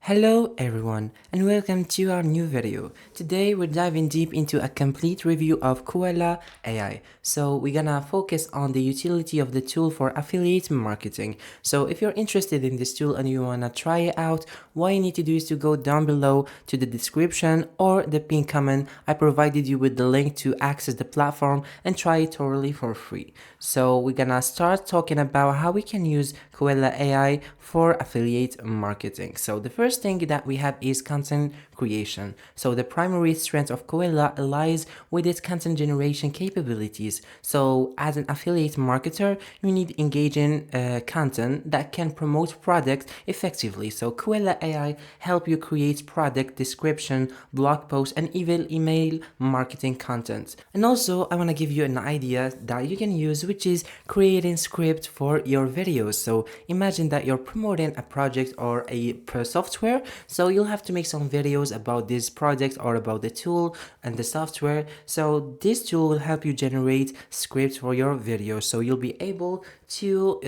Hello everyone and welcome to our new video. Today we're diving deep into a complete review of Koala AI. So we're gonna focus on the utility of the tool for affiliate marketing. So if you're interested in this tool and you wanna try it out, what you need to do is to go down below to the description or the pinned comment. I provided you with the link to access the platform and try it totally for free. So we're gonna start talking about how we can use Koala AI for affiliate marketing. So the first thing that we have is content creation. So the primary strength of Koala lies with its content generation capabilities. So as an affiliate marketer, you need engaging content that can promote products effectively. So Koala AI help you create product description, blog posts, and even email marketing content. And also, I want to give you an idea that you can use, which is creating script for your videos. So imagine that you're promoting a project or a software, so you'll have to make some videos about this project or about the tool and the software. So this tool will help you generate scripts for your videos, so you'll be able to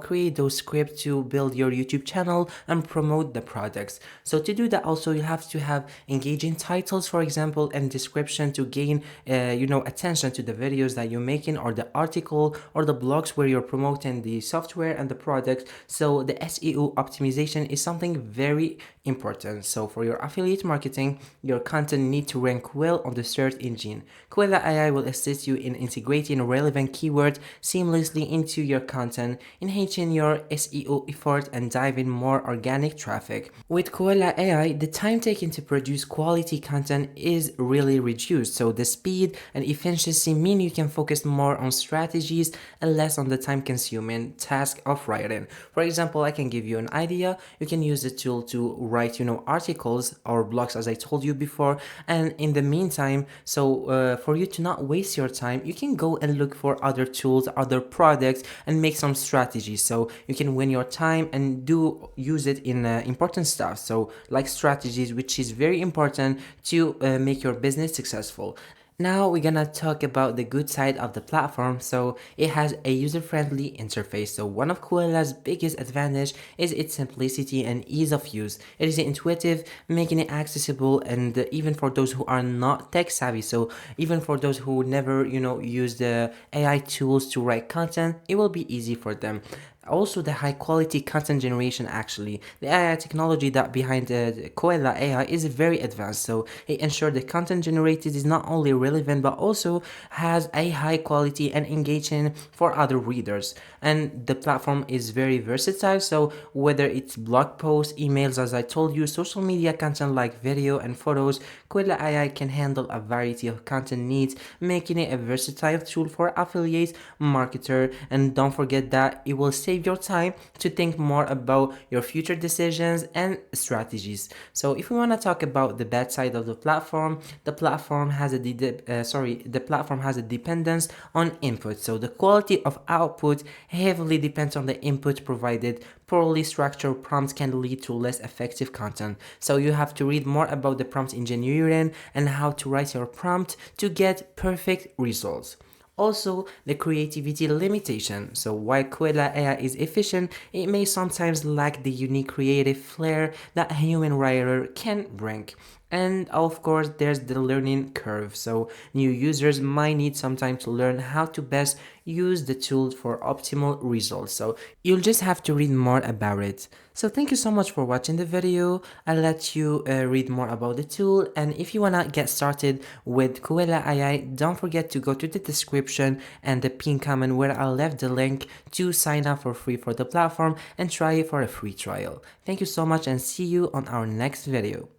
create those scripts to build your YouTube channel and promote the products. So to do that, also you have to have engaging titles, for example, and description to gain attention to the videos that you're making, or the article or the blogs where you're promoting the software and the product. So the SEO optimization is something very important. So for your affiliate marketing, your content need to rank well on the search engine. Koala AI will assist you in integrating relevant keywords seamlessly into your content, enhancing your SEO effort and driving more organic traffic. With Koala AI, the time taken to produce quality content is really reduced. So the speed and efficiency mean you can focus more on strategies and less on the time-consuming task of writing. For example, I can give you an idea. You can use the tool to write, articles or blogs, as I told you before. And in the meantime, for you to not waste your time, you can go and look for other tools, other products, and make some strategies. So you can win your time and use it in important stuff. So like strategies, which is very important to make your business successful. Now we're gonna talk about the good side of the platform. So it has a user-friendly interface. So one of Koala's biggest advantage is its simplicity and ease of use. It is intuitive, making it accessible, and even for those who are not tech savvy. So even for those who never, use the AI tools to write content, it will be easy for them. Also, the high quality content generation, actually the AI technology that behind the Koala AI is very advanced, so it ensures the content generated is not only relevant but also has a high quality and engaging for other readers. And the platform is very versatile, so whether it's blog posts, emails, as I told you, social media content like video and photos, Koala AI can handle a variety of content needs, making it a versatile tool for affiliate marketer. And don't forget that it will save your time to think more about your future decisions and strategies. So if we want to talk about the bad side of the platform, the platform has a dependence on input. So the quality of output heavily depends on the input provided. Poorly structured prompts can lead to less effective content. So you have to read more about the prompt engineering and how to write your prompt to get perfect results. Also, the creativity limitation. So while Koala AI is efficient, it may sometimes lack the unique creative flair that a human writer can bring. And of course, there's the learning curve. So new users might need some time to learn how to best use the tool for optimal results. So you'll just have to read more about it. So thank you so much for watching the video. I'll let you read more about the tool. And if you wanna get started with Koala AI, don't forget to go to the description and the pinned comment where I left the link to sign up for free for the platform and try it for a free trial. Thank you so much and see you on our next video.